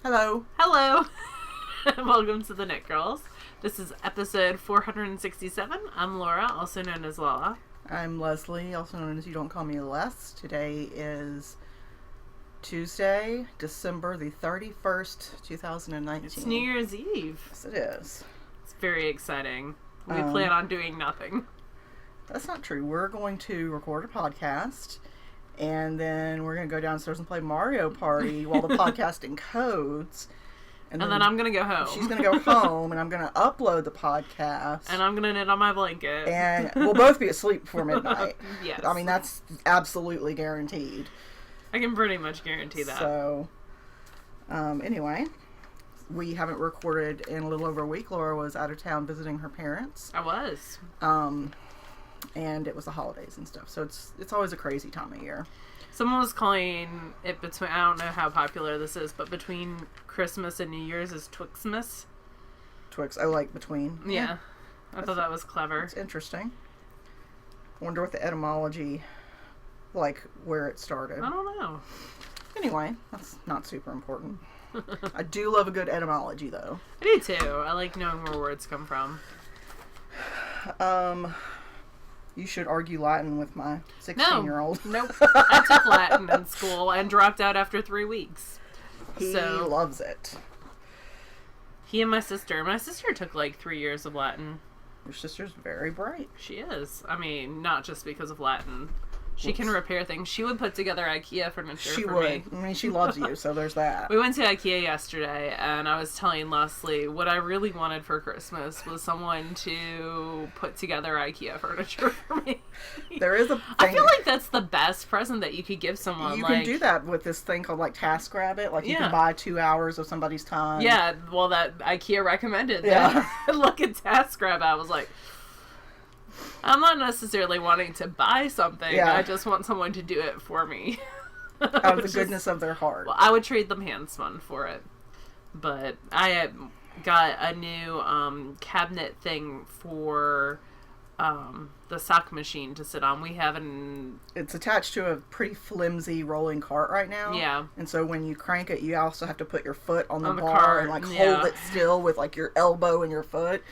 Hello. Hello. Welcome to the Knit Girls. This is episode 467. I'm Laura, also known as Law. I'm Leslie, also known as You Don't Call Me Les. Today is Tuesday, December the 31st, 2019. It's New Year's Eve. Yes, it is. It's very exciting. We plan on doing nothing. That's not true. We're going to record a podcast, and then we're going to go downstairs and play Mario Party while the podcast encodes. And then I'm going to go home. She's going to go home, and I'm going to upload the podcast. And I'm going to knit on my blanket. And we'll both be asleep before midnight. Yes. I mean, that's absolutely guaranteed. I can pretty much guarantee that. So, anyway, we haven't recorded in a little over a week. Laura was out of town visiting her parents. I was. And it was the holidays and stuff. So it's always a crazy time of year. Someone was calling it between, I don't know how popular this is, but between Christmas and New Year's is Twixmas. Twix, oh, like between? Yeah. I thought that was clever. It's interesting. Wonder what the etymology, like, where it started. I don't know. Anyway, that's not super important. I do love a good etymology, though. I do, too. I like knowing where words come from. You should argue Latin with my 16-year-old. No. Nope. I took Latin in school and dropped out after 3 weeks. He loves it. He and my sister. My sister took like 3 years of Latin. Your sister's very bright. She is. I mean, not just because of Latin. She can repair things. She would put together IKEA furniture for me. I mean, she loves you, so there's that. We went to IKEA yesterday, and I was telling Leslie what I really wanted for Christmas was someone to put together IKEA furniture for me. There is a thing. I feel like that's the best present that you could give someone. You can do that with this thing called, like, TaskRabbit. Like, you can buy 2 hours of somebody's time. Yeah, well, that IKEA recommended that. Look at TaskRabbit. I was like, I'm not necessarily wanting to buy something. Yeah. I just want someone to do it for me. Out of the goodness of their heart. Well, I would trade them handspun for it. But I got a new cabinet thing for the sock machine to sit on. We have It's attached to a pretty flimsy rolling cart right now. Yeah. And so when you crank it, you also have to put your foot on the bar and, like, hold it still with, like, your elbow and your foot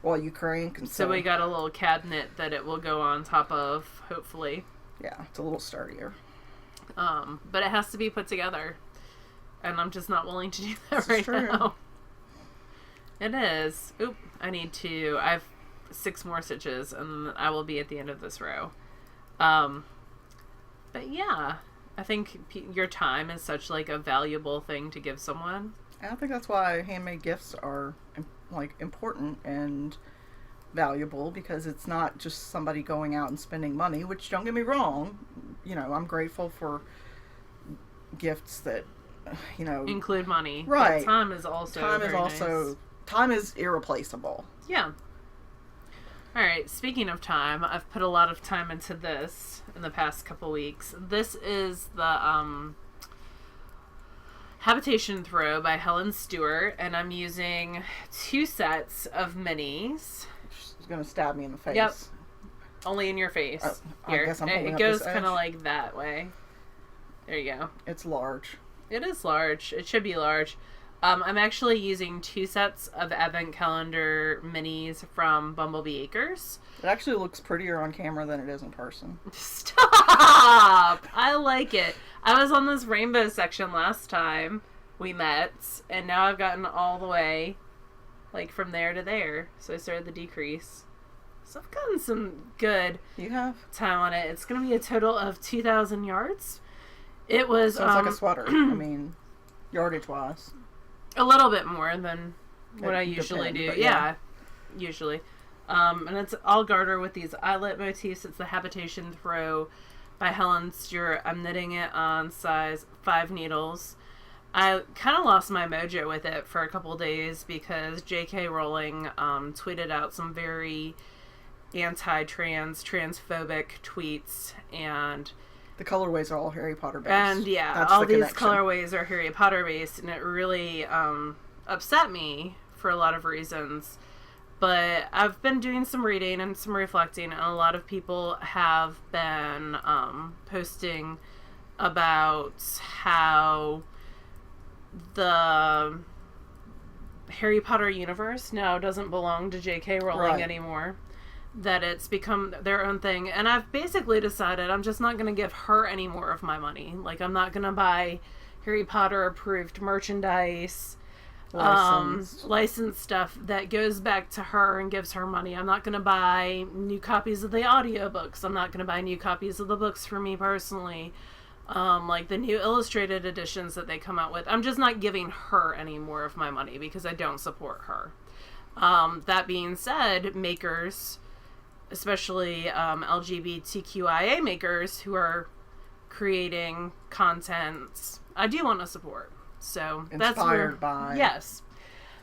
while you crank. And so we got a little cabinet that it will go on top of, hopefully. Yeah, it's a little stardier. But it has to be put together. And I'm just not willing to do that now. It is. Oop, I have 6 more stitches and I will be at the end of this row. But yeah, I think your time is such, like, a valuable thing to give someone. I think that's why handmade gifts are, like, important and valuable, because it's not just somebody going out and spending money, which, don't get me wrong, you know, I'm grateful for gifts that, you know, include money. Right. But time is also nice. Time is irreplaceable. Yeah. All right, speaking of time, I've put a lot of time into this in the past couple weeks. This is the Habitation Throw by Helen Stewart, and I'm using 2 sets of minis. She's going to stab me in the face. Yep. Only in your face. Here. I guess I'm holding it up goes this kind of edge. like that way. There you go. It's large. It is large. It should be large. I'm actually using 2 sets of Advent Calendar minis from Bumblebee Acres. It actually looks prettier on camera than it is in person. Stop! I like it. I was on this rainbow section last time we met, and now I've gotten all the way, like, from there to there. So I started the decrease. So I've gotten some good time on it. It's going to be a total of 2,000 yards. It was... Sounds like a sweater. I mean, yardage-wise. A little bit more than what I usually do. Yeah, usually. And it's all garter with these eyelet motifs. It's the Habitation Throw by Helen Stewart. I'm knitting it on size 5 needles. I kind of lost my mojo with it for a couple days because J.K. Rowling tweeted out some very anti-trans, transphobic tweets, and the colorways are all Harry Potter based. And yeah, that's all the these connection. colorways are Harry Potter based, and it really upset me for a lot of reasons. But I've been doing some reading and some reflecting, and a lot of people have been posting about how the Harry Potter universe now doesn't belong to J.K. Rowling anymore. That it's become their own thing. And I've basically decided I'm just not going to give her any more of my money. Like, I'm not going to buy Harry Potter approved merchandise, licensed stuff that goes back to her and gives her money. I'm not going to buy new copies of the audiobooks. I'm not going to buy new copies of the books for me personally. Like the new illustrated editions that they come out with. I'm just not giving her any more of my money because I don't support her. That being said, makers, especially LGBTQIA makers who are creating content, I do want to support. So inspired by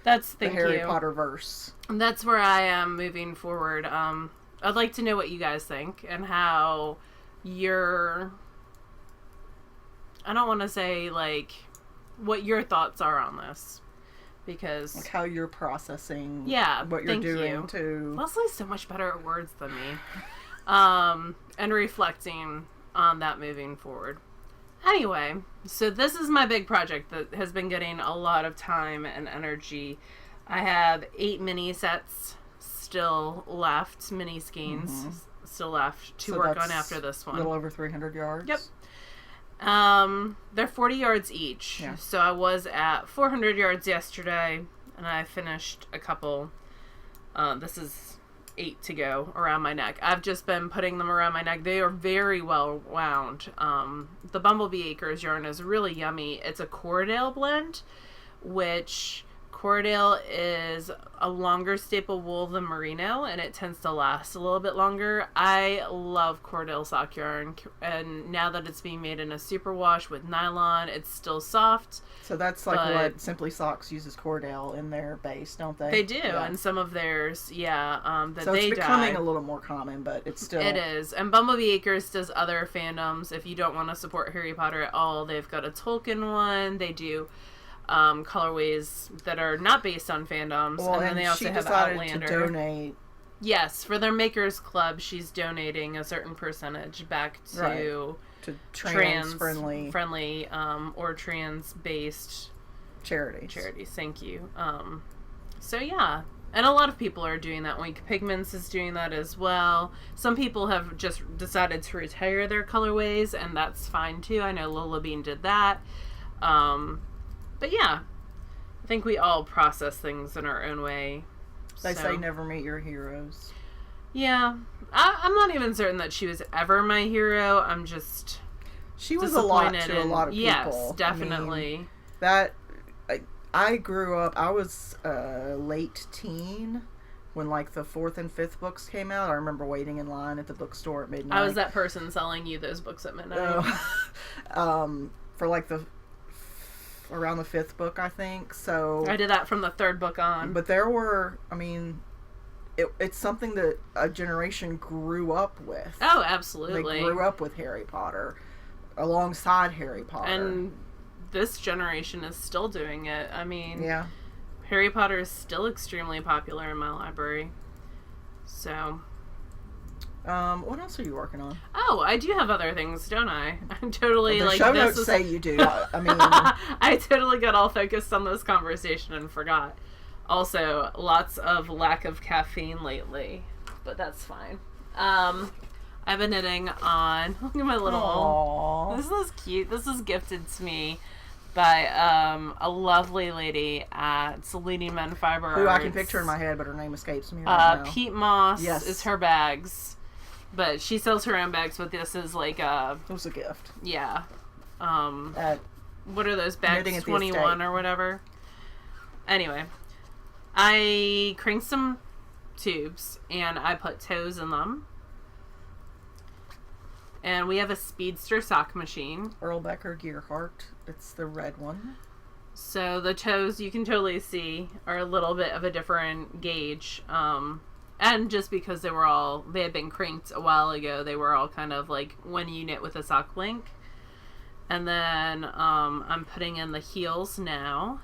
that's the Harry Potter verse. That's where I am moving forward. I'd like to know what you guys think and how I don't want to say like what your thoughts are on this, because like how you're processing what you're doing to Leslie's so much better at words than me. And reflecting on that moving forward. Anyway, so this is my big project that has been getting a lot of time and energy. I have 8 mini sets still left, mini skeins still left to work on after this one. A little over 300 yards. Yep. They're 40 yards each. Yeah. So I was at 400 yards yesterday, and I finished a couple. This is 8 to go around my neck. I've just been putting them around my neck. They are very well wound. The Bumblebee Acres yarn is really yummy. It's a Cordale blend, which Cordale is a longer staple wool than merino, and it tends to last a little bit longer. I love Cordale sock yarn, and now that it's being made in a superwash with nylon, it's still soft. So that's like what Simply Socks uses Cordale in their base, don't they? They do, and some of theirs, that so they it's becoming a little more common, but it's still... It is. And Bumblebee Acres does other fandoms. If you don't want to support Harry Potter at all, they've got a Tolkien one. They do colorways that are not based on fandoms, and then they also have Outlander. To donate. Yes, for their Makers Club, she's donating a certain percentage back to trans friendly or trans based charities. Thank you. So yeah, and a lot of people are doing that. Wink Pigments is doing that as well. Some people have just decided to retire their colorways, and that's fine too. I know Lola Bean did that. But yeah, I think we all process things in our own way. They say never meet your heroes. Yeah. I'm not even certain that she was ever my hero. I'm just She was a lot to a lot of people. Yes, definitely. I mean, I grew up, I was late teen when like the 4th and 5th books came out. I remember waiting in line at the bookstore at midnight. I was that person selling you those books at midnight. For like around the 5th book, I think. So I did that from the 3rd book on. But there were, I mean, it's something that a generation grew up with. Oh, absolutely. They grew up with Harry Potter alongside Harry Potter. And this generation is still doing it. I mean, yeah. Harry Potter is still extremely popular in my library. So... what else are you working on? Oh, I do have other things, don't I? I'm totally the show notes say you do. I mean, I totally got all focused on this conversation and forgot. Also, lots of lack of caffeine lately, but that's fine. I've been knitting on. Look at my little. Aww. This is cute. This is gifted to me by a lovely lady at Leading Men Fiber Arts. Who I can picture in my head, but her name escapes me right now. Pete Moss is her bags. But she sells her own bags, but this is like a... It was a gift. Yeah. What are those bags? 21 or whatever? Anyway. I cranked some tubes, and I put toes in them. And we have a Speedster sock machine. Earl Becker Gearhart. It's the red one. So the toes, you can totally see, are a little bit of a different gauge. And just because they had been cranked a while ago, they were all kind of like when you knit with a sock link. And then I'm putting in the heels now.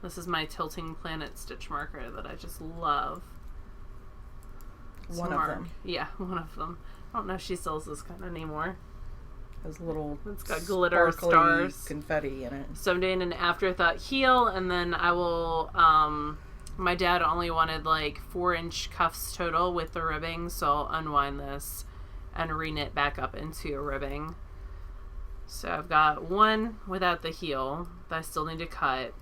This is my Tilting Planet stitch marker that I just love. One of them. Yeah, one of them. I don't know if she sells this kind anymore. Has little it's got glitter stars, confetti in it. So I'm doing an afterthought heel, and then I will, my dad only wanted like 4-inch cuffs total with the ribbing, so I'll unwind this and re-knit back up into a ribbing. So I've got one without the heel that I still need to cut,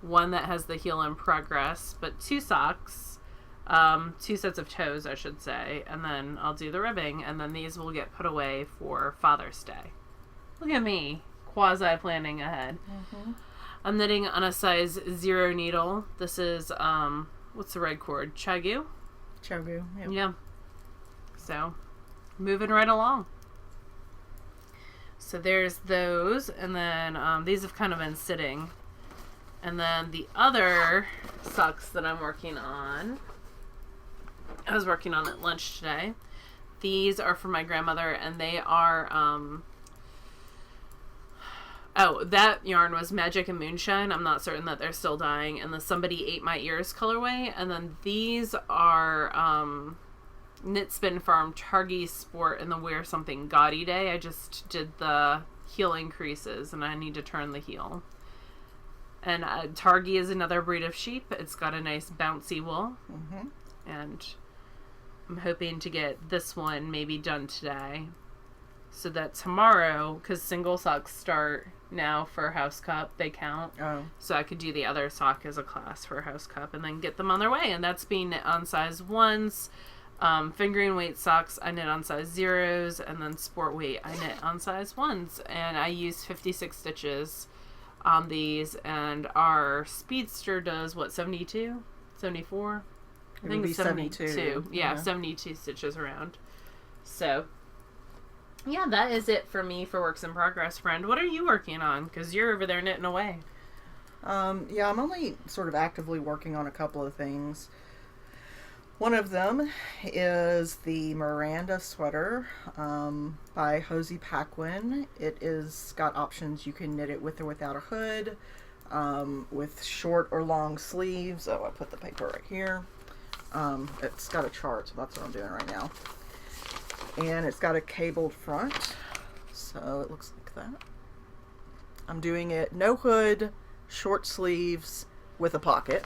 one that has the heel in progress, but 2 socks, 2 sets of toes, I should say, and then I'll do the ribbing, and then these will get put away for Father's Day. Look at me, quasi-planning ahead. Mm-hmm. I'm knitting on a size 0 needle. This is, what's the red cord? Chagu? Chagu, yep. Yeah. So, moving right along. So there's those, and then these have kind of been sitting. And then the other socks that I'm working on, I was working on at lunch today. These are for my grandmother, and they are, oh, that yarn was Magic and Moonshine. I'm not certain that they're still dyeing. And the Somebody Ate My Ears colorway. And then these are Knit Spin Farm Targhee Sport and the Wear Something Gaudy Day. I just did the heel increases, and I need to turn the heel. And Targhee is another breed of sheep. It's got a nice bouncy wool. Mm-hmm. And I'm hoping to get this one maybe done today, so that tomorrow, because single socks start now for House Cup, they count. Oh. So I could do the other sock as a class for House Cup and then get them on their way. And that's being knit on size 1s. Fingering weight socks I knit on size 0s, and then sport weight I knit on size 1s. And I used 56 stitches on these, and our Speedster does, what, 72? 74? I think it's 72. Yeah, 72 stitches around. So, yeah, that is it for me for works in progress, friend. What are you working on? Because you're over there knitting away. Yeah, I'm only sort of actively working on a couple of things. One of them is the Miranda sweater by Hosey Paquin. It is got options. You can knit it with or without a hood, with short or long sleeves. Oh, I put the paper right here. It's got a chart, so that's what I'm doing right now. And it's got a cabled front, so it looks like that. I'm doing it no hood, short sleeves with a pocket.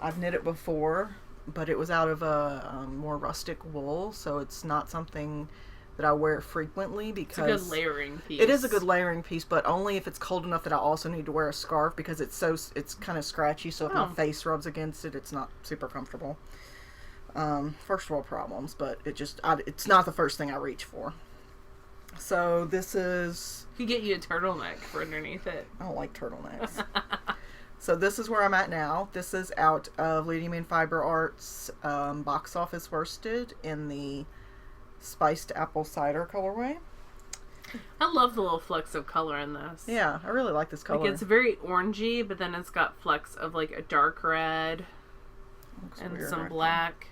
I've knit it before, but it was out of a more rustic wool, so it's not something that I wear frequently because it's a good layering piece. It is a good layering piece, but only if it's cold enough that I also need to wear a scarf, because it's kind of scratchy, so if my face rubs against it, it's not super comfortable. First world problems, but it's not the first thing I reach for. So this is... You get you a turtleneck for underneath it. I don't like turtlenecks. So this is where I'm at now. This is out of Lady Moon Fiber Arts box office worsted in the Spiced Apple Cider colorway. I love the little flecks of color in this. Yeah, I really like this color. Like, it's very orangey, but then it's got flecks of like a dark red and some black.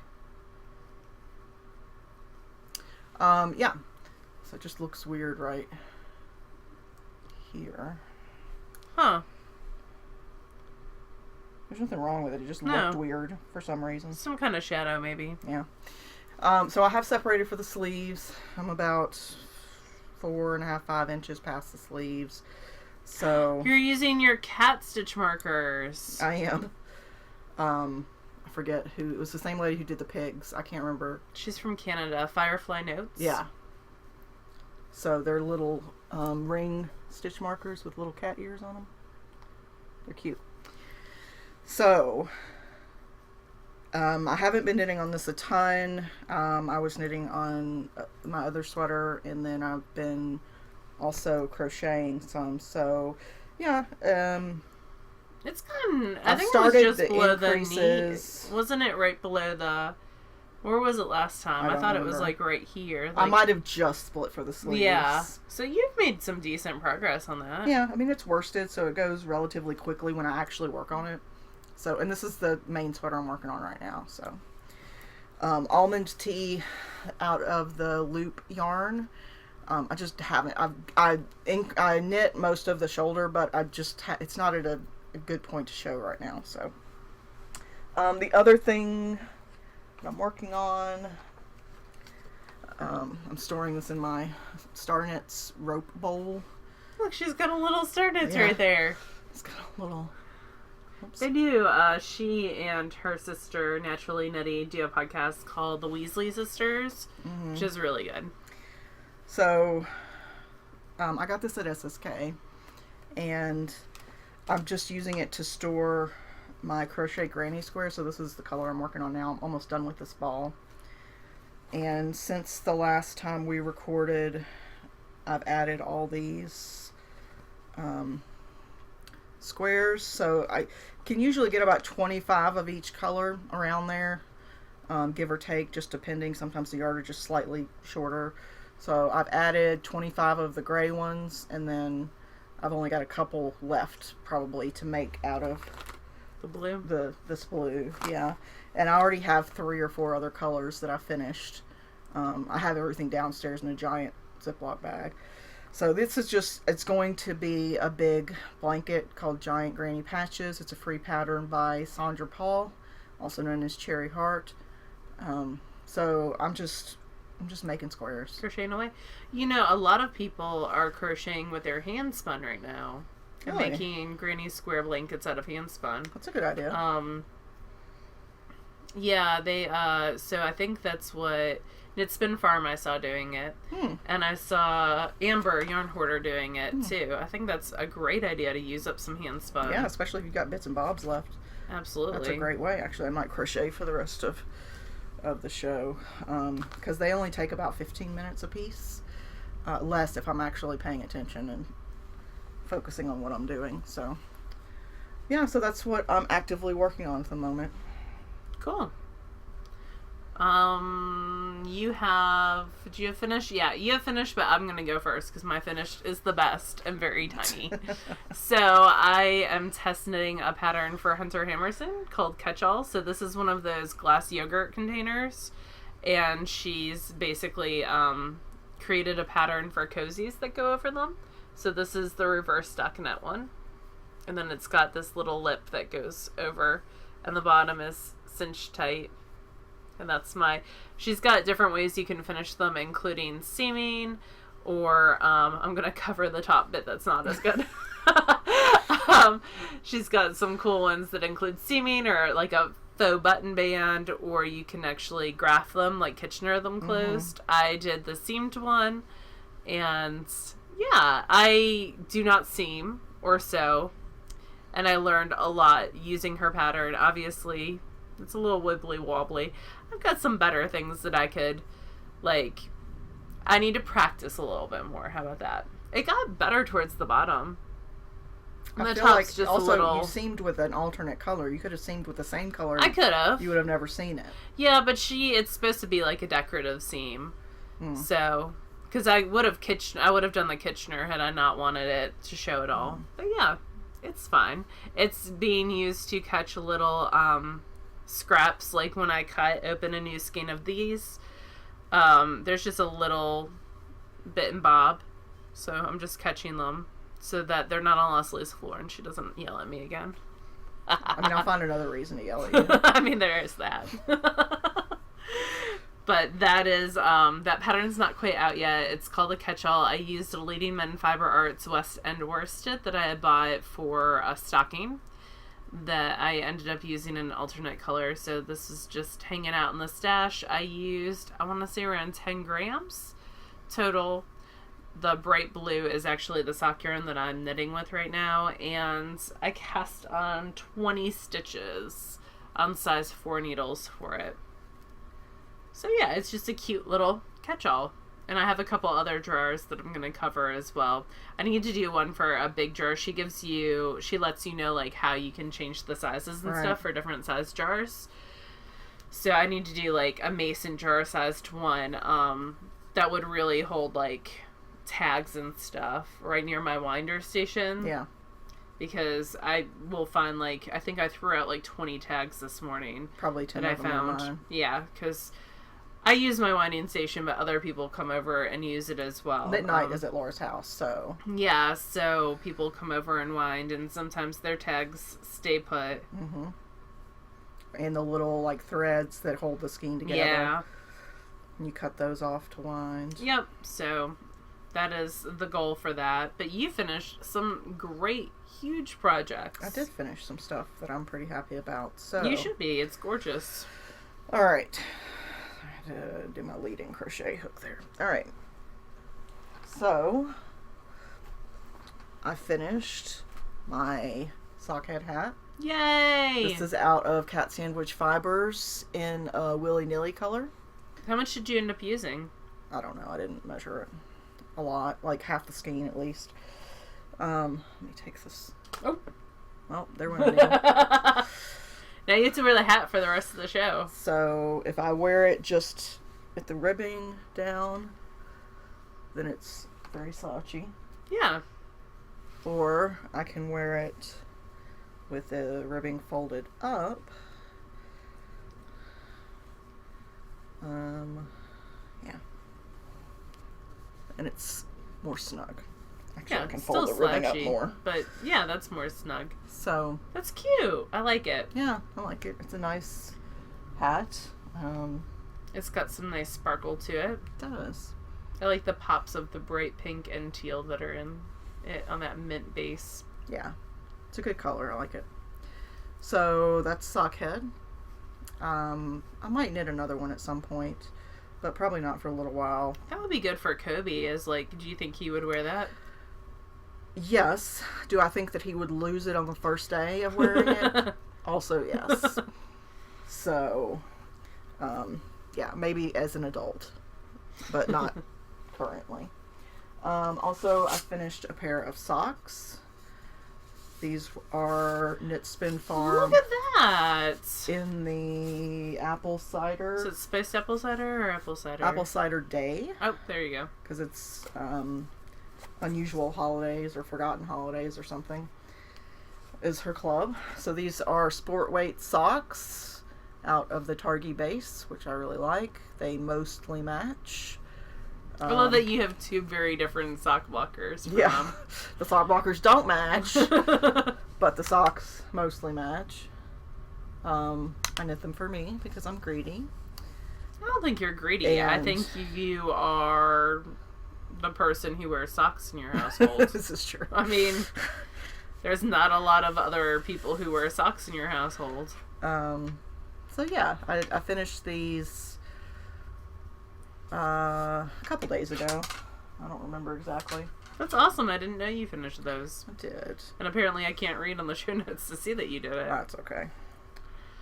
Yeah. So it just looks weird right here. Huh. There's nothing wrong with it. It just looked weird for some reason. Some kind of shadow, maybe. Yeah. So I have separated for the sleeves. I'm about 4.5, 5 inches past the sleeves. So you're using your cat stitch markers. I am. I forget who. It was the same lady who did the pigs. I can't remember. She's from Canada. Firefly Notes. Yeah. So they're little ring stitch markers with little cat ears on them. They're cute. So, I haven't been knitting on this a ton. I was knitting on my other sweater, and then I've been also crocheting some. So, yeah. It's gotten... I think it was just below the knee. Wasn't it right below the... Where was it last time? I thought it was like right here. Like, I might have just split for the sleeves. Yeah. So you've made some decent progress on that. Yeah. I mean, it's worsted, so it goes relatively quickly when I actually work on it. So, and this is the main sweater I'm working on right now. So, almond tea out of the loop yarn. I just haven't. I knit most of the shoulder, but I just it's not at a good point to show right now. So, the other thing I'm working on, I'm storing this in my Star Knits rope bowl. Look, she's got a little Star Knits right there. It's got a little... Oops. They do. She and her sister, Naturally Nutty, do a podcast called The Weasley Sisters, which is really good. So, I got this at SSK, and I'm just using it to store my crochet granny square. So this is the color I'm working on now. I'm almost done with this ball. And since the last time we recorded, I've added all these squares. So I can usually get about 25 of each color around there, give or take, just depending. Sometimes the yard are just slightly shorter. So I've added 25 of the gray ones, and then I've only got a couple left probably to make out of the blue. This blue, yeah. And I already have 3 or 4 other colors that I finished. I have everything downstairs in a giant Ziploc bag. So this is just, it's going to be a big blanket called Giant Granny Patches. It's a free pattern by Sandra Paul, also known as Cherry Heart. So I'm just making squares. Crocheting away. You know, a lot of people are crocheting with their hand spun right now. And Really? making granny square blankets out of hand spun. That's a good idea. Yeah, they, so I think that's what Knit Spin Farm, I saw doing it. And I saw Amber Yarn Hoarder doing it too. I think that's a great idea to use up some hand spun. Yeah, especially if you've got bits and bobs left. Absolutely. That's a great way. Actually, I might crochet for the rest of the show, because they only take about 15 minutes a piece, less if I'm actually paying attention and focusing on what I'm doing. So yeah, so that's what I'm actively working on at the moment. Cool. Do you have finished? Yeah, you have finished, but I'm going to go first because my finished is the best and very tiny. So I am test knitting a pattern for Hunter Hammerson called Catch-All. So this is one of those glass yogurt containers, and she's basically created a pattern for cozies that go over them. So this is the reverse stockinette one, and then it's got this little lip that goes over, and the bottom is cinched tight. And that's she's got different ways you can finish them, including seaming, or I'm going to cover the top bit that's not as good. She's got some cool ones that include seaming, or like a faux button band, or you can actually graph them, like Kitchener them closed. I did the seamed one, and yeah, I do not seam or sew, and I learned a lot using her pattern. Obviously, it's a little wibbly wobbly. I've got some better things that I could, I need to practice a little bit more. How about that? It got better towards the bottom. And I the feel top's like just also a little... you seamed with an alternate color. You could have seamed with the same color. I could have. You would have never seen it. Yeah, but it's supposed to be like a decorative seam. So, because I would have done the Kitchener had I not wanted it to show it all. But yeah, it's fine. It's being used to catch little scraps, like when I open a new skein of these. There's just a little bit and bob, so I'm just catching them so that they're not on Leslie's floor and she doesn't yell at me again. I mean, I'll find another reason to yell at you. I mean, there is that. But that is, that pattern's not quite out yet. It's called a Catch-All. I used a Leading Men Fiber Arts West End worsted that I had bought for a stocking that I ended up using an alternate color. So this is just hanging out in the stash. I used, I want to say, around 10 grams total. The bright blue is actually the sock yarn that I'm knitting with right now, and I cast on 20 stitches on size 4 needles for it. So yeah, it's just a cute little catch-all. And I have a couple other drawers that I'm going to cover as well. I need to do one for a big jar. She lets you know like how you can change the sizes and stuff for different size jars. So I need to do like a mason jar sized one that would really hold like tags and stuff right near my winder station. Yeah. Because I will find I think I threw out like 20 tags this morning. Probably 10 that of I them found. are mine. Yeah, because I use my winding station, but other people come over and use it as well. Midnight is at Laura's house, so... Yeah, so people come over and wind, and sometimes their tags stay put. And the little, threads that hold the skein together. Yeah. And you cut those off to wind. Yep. So that is the goal for that. But you finished some great, huge projects. I did finish some stuff that I'm pretty happy about. So you should be. It's gorgeous. All right. I had to do my leading crochet hook there. All right. So I finished my sockhead hat. Yay! This is out of cat sandwich fibers in a willy-nilly color. How much did you end up using? I don't know. I didn't measure it. A lot. Like half the skein at least. Let me take this. Oh. Well, there went a needle. Now you have to wear the hat for the rest of the show. So if I wear it just with the ribbing down, then it's very slouchy. Yeah. Or I can wear it with the ribbing folded up. Yeah. And it's more snug. Actually, Yeah, I can it's fold still the ribbing up slouchy, more. but yeah, that's more snug. So That's cute. I like it. yeah, I like it. It's a nice hat. It's got some nice sparkle to it. It does. I like the pops of the bright pink and teal that are in it on that mint base. Yeah. It's a good color. I like it. So that's sockhead. I might knit another one at some point, but probably not for a little while. That would be good for Kobe. Do you think he would wear that? Yes. Do I think that he would lose it on the first day of wearing it? Also, yes. So, yeah, maybe as an adult, but not currently. Also, I finished a pair of socks. These are Knit Spin Farm. Look at that! In the apple cider. So it's spiced apple cider or apple cider? Apple cider day. Oh, there you go. Because it's unusual holidays or forgotten holidays or something. Is her club. So these are sport weight socks out of the Targi base, which I really like. They mostly match. I love that you have two very different sock blockers. Yeah, the sock blockers don't match, but the socks mostly match. I knit them for me because I'm greedy. I don't think you're greedy. I think you are the person who wears socks in your household. This is true. I mean, there's not a lot of other people who wear socks in your household. So yeah, I finished these a couple days ago. I don't remember exactly. That's awesome. I didn't know you finished those. I did. And apparently I can't read on the show notes to see that you did it. That's okay.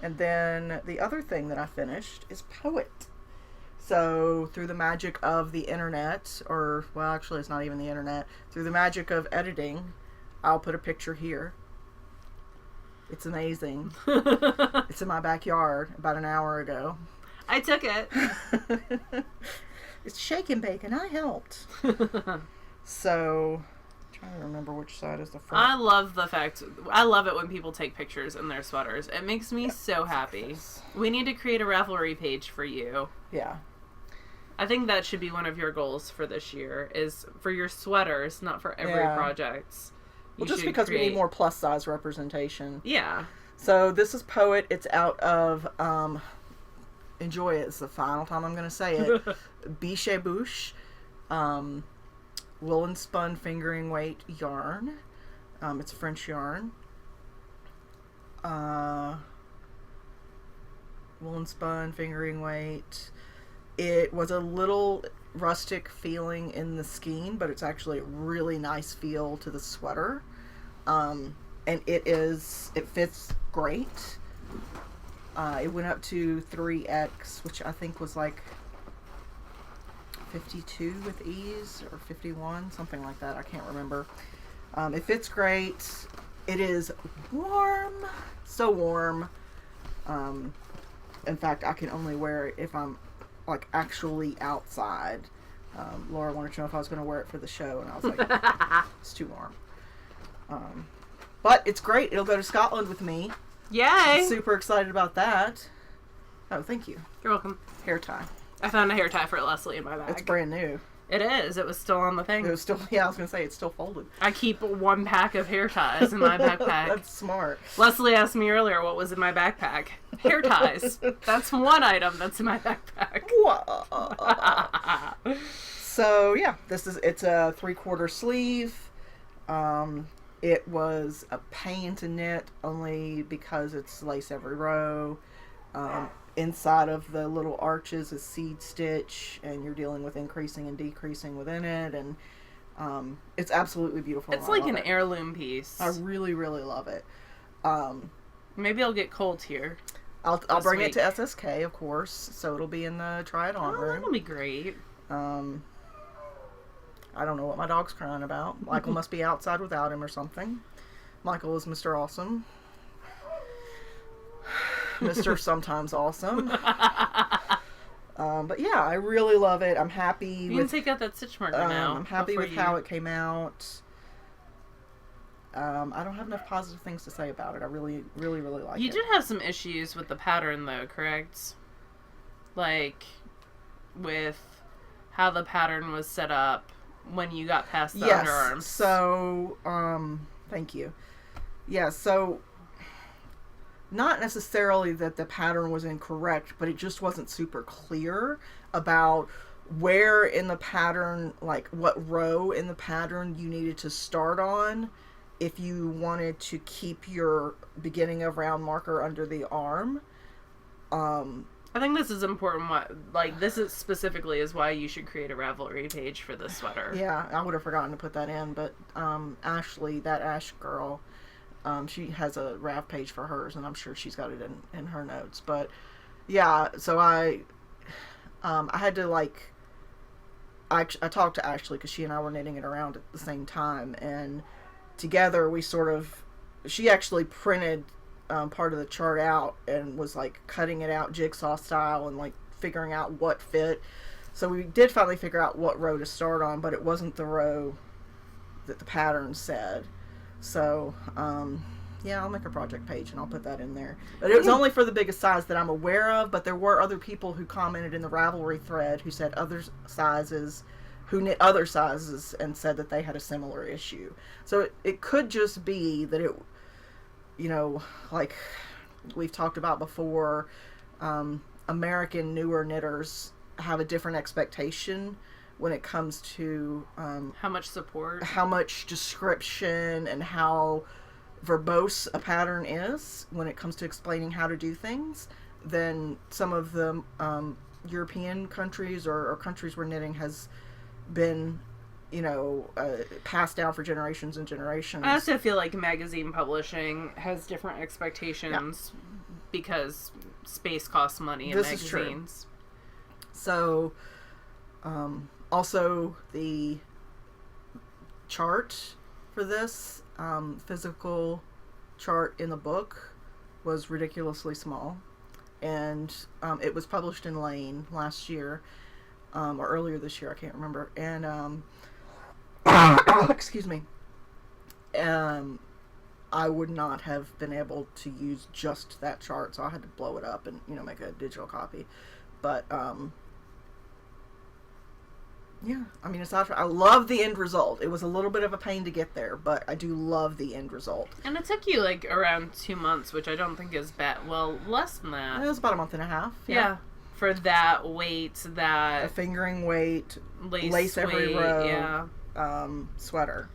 And then the other thing that I finished is Poet. So through the magic of the internet, or, well, actually it's not even the internet, through the magic of editing, I'll put a picture here. It's amazing. It's in my backyard about an hour ago. I took it. It's shake and bake, and I helped. So, I'm trying to remember which side is the front. I love it when people take pictures in their sweaters. It makes me so happy. We need to create a ravelry page for you. Yeah. I think that should be one of your goals for this year, is for your sweaters, not for every project. Well, just because we need more plus size representation. Yeah. So this is Poet. It's out of enjoy it. It's the final time I'm going to say it. Biche Bouche, woolen spun fingering weight yarn. It's French yarn. Woolen spun fingering weight. It was a little rustic feeling in the skein, but it's actually a really nice feel to the sweater. And it fits great. It went up to 3X, which I think was like 52 with ease, or 51, something like that. I can't remember. It fits great. It is warm, so warm. In fact, I can only wear it if I'm like actually outside. Laura wanted to know if I was going to wear it for the show, and I was like, it's too warm. But it's great. It'll go to Scotland with me. Yay! I'm super excited about that. Oh, thank you. You're welcome. Hair tie. I found a hair tie for Leslie in my bag. It's brand new. It is. It was still on the thing. It was still, yeah, I was going to say, it's still folded. I keep one pack of hair ties in my backpack. That's smart. Leslie asked me earlier what was in my backpack. Hair ties. That's one item that's in my backpack. So yeah, it's a 3/4 sleeve. It was a pain to knit only because it's lace every row. Inside of the little arches is seed stitch, and you're dealing with increasing and decreasing within it, and it's absolutely beautiful. It's like an heirloom piece. I really, really love it. Maybe I'll get Colt here. I'll bring it to SSK, of course, so it'll be in the try it on room. That'll be great. I don't know what my dog's crying about. Michael must be outside without him or something. Michael is Mr. Awesome. Mr. Sometimes Awesome. But yeah, I really love it. I'm happy You can take out that stitch marker now. I'm happy with how it came out. I don't have enough positive things to say about it. I really, really, really like it. You did have some issues with the pattern, though, correct? Like, with how the pattern was set up when you got past the underarms. So, thank you. Yeah, so, not necessarily that the pattern was incorrect, but it just wasn't super clear about where in the pattern, like what row in the pattern you needed to start on if you wanted to keep your beginning of round marker under the arm. I think this is important. This is specifically is why you should create a Ravelry page for this sweater. Yeah, I would have forgotten to put that in, but Ashley, that Ash girl, she has a Rav page for hers, and I'm sure she's got it in her notes. But yeah, so I had to I talked to Ashley because she and I were knitting it around at the same time, and together she actually printed part of the chart out and was cutting it out jigsaw style and figuring out what fit. So we did finally figure out what row to start on, but it wasn't the row that the pattern said. So yeah, I'll make a project page and I'll put that in there. But it was only for the biggest size that I'm aware of, but there were other people who commented in the Ravelry thread who said who knit other sizes and said that they had a similar issue. So it could just be that it, like we've talked about before, American newer knitters have a different expectation when it comes to how much support, how much description, and how verbose a pattern is when it comes to explaining how to do things than some of the European countries or countries where knitting has been passed down for generations and generations. I also feel like magazine publishing has different expectations because space costs money in magazines. Is true. So, also the chart for this physical chart in the book was ridiculously small, and it was published in Lane last year, or earlier this year, I can't remember, and excuse me, I would not have been able to use just that chart, so I had to blow it up and make a digital copy. But yeah, I mean, I love the end result. It was a little bit of a pain to get there, but I do love the end result. And it took you around 2 months, which I don't think is bad. Well, less than that. It was about a month and a half. Yeah. For that weight, a fingering weight, lace every row, sweater.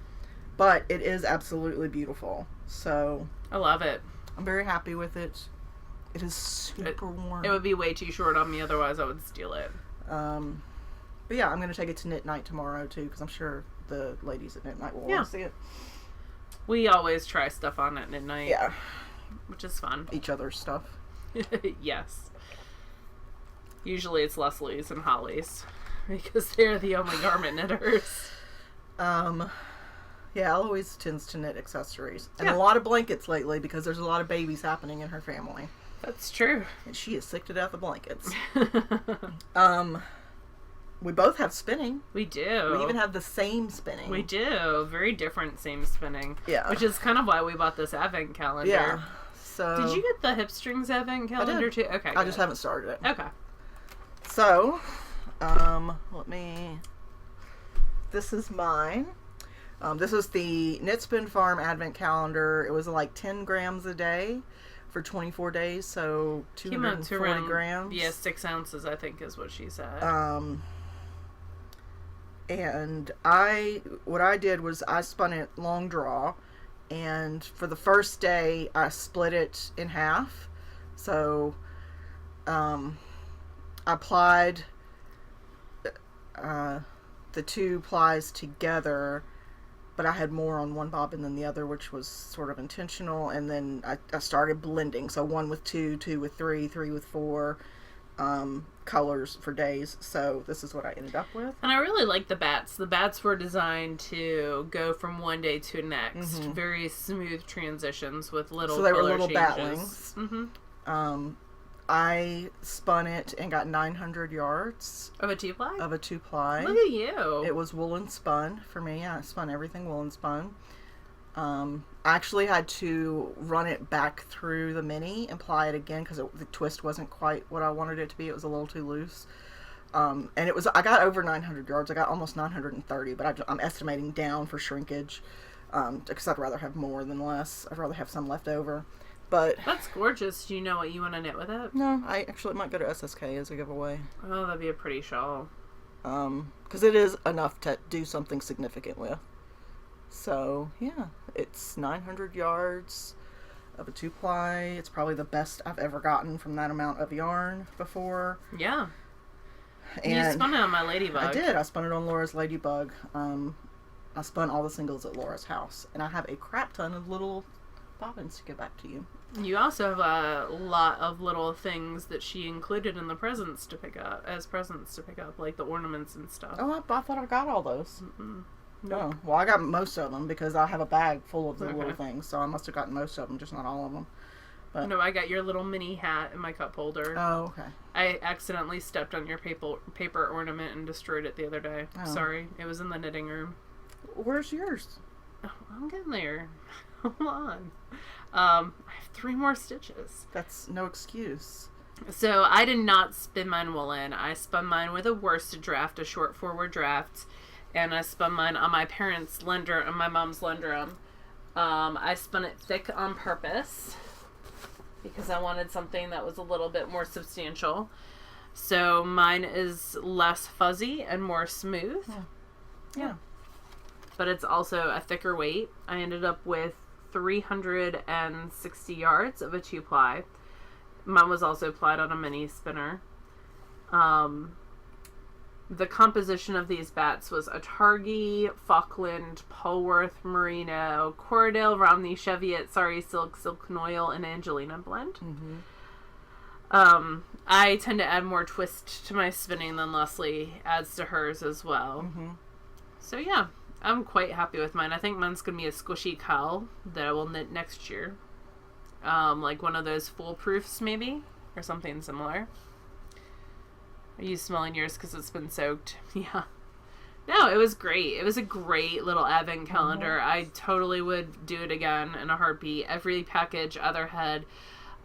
But it is absolutely beautiful. So I love it. I'm very happy with it. It is super warm. It would be way too short on me, otherwise I would steal it. But yeah, I'm going to take it to Knit Night tomorrow, too, because I'm sure the ladies at Knit Night will want to see it. We always try stuff on at midnight. Yeah. Which is fun. Each other's stuff. Yes. Usually it's Leslie's and Holly's, because they're the only garment knitters. Yeah, Elle always tends to knit accessories. And a lot of blankets lately, because there's a lot of babies happening in her family. That's true. And she is sick to death of blankets. We both have spinning. We do. We even have the same spinning. We do. Very different same spinning. Yeah. Which is kind of why we bought this advent calendar. Yeah. So did you get the Hip Strings advent calendar too? Okay. I just haven't started it. Okay. So, this is mine. This is the Knit Spin Farm advent calendar. It was 10 grams a day for 24 days, so Came out to 240 around, grams. Yeah, 6 ounces, I think, is what she said. And what I did was I spun it long draw, and for the first day I split it in half. So I applied the 2 plies together, but I had more on one bobbin than the other, which was sort of intentional. And then I started blending, so 1 with 2, 2 with 3, 3 with 4 colors for days. So this is what I ended up with. And I really like the bats. The bats were designed to go from one day to the next. Mm-hmm. Very smooth transitions with little. So they were little changes. Batlings. Mm-hmm. I spun it and got 900 yards of a 2-ply. Of a 2-ply. Look at you! It was woolen spun for me. I spun everything woolen spun. I actually had to run it back through the mini and ply it again because the twist wasn't quite what I wanted it to be. It was a little too loose. And I got over 900 yards. I got almost 930, but I'm estimating down for shrinkage because I'd rather have more than less. I'd rather have some left over. But that's gorgeous. Do you know what you want to knit with it? No, I actually might go to SSK as a giveaway. Oh, that'd be a pretty shawl. Because it is enough to do something significant with. So, yeah, it's 900 yards of a 2-ply. It's probably the best I've ever gotten from that amount of yarn before. Yeah. And you spun it on my Ladybug. I did. I spun it on Laura's Ladybug. I spun all the singles at Laura's house. And I have a crap ton of little bobbins to give back to you. You also have a lot of little things that she included in the presents to pick up, like the ornaments and stuff. Oh, I thought I got all those. Mm-mm. No. Well, I got most of them because I have a bag full of the little things, so I must have gotten most of them, just not all of them. But no, I got your little mini hat in my cup holder. Oh, okay. I accidentally stepped on your paper ornament and destroyed it the other day. Oh. Sorry. It was in the knitting room. Where's yours? Oh, I'm getting there. Hold on. I have 3 more stitches. That's no excuse. So I did not spin mine woolen. I spun mine with a worsted draft, a short forward draft, and I spun mine on my parents' on my mom's Lenderum. I spun it thick on purpose because I wanted something that was a little bit more substantial. So mine is less fuzzy and more smooth. Yeah. But it's also a thicker weight. I ended up with 360 yards of a 2-ply. Mine was also plied on a mini spinner. The composition of these bats was a Targhee, Falkland, Polworth, Merino, Corriedale, Romney, Cheviot, Sari Silk, Silk Noil, and Angelina blend. Mm-hmm. I tend to add more twist to my spinning than Leslie adds to hers as well. Mm-hmm. So yeah, I'm quite happy with mine. I think mine's going to be a squishy cowl that I will knit next year. Like one of those foolproofs maybe, or something similar. Are you smelling yours because it's been soaked? Yeah. No, it was great. It was a great little advent calendar. Mm-hmm. I totally would do it again in a heartbeat. Every package either had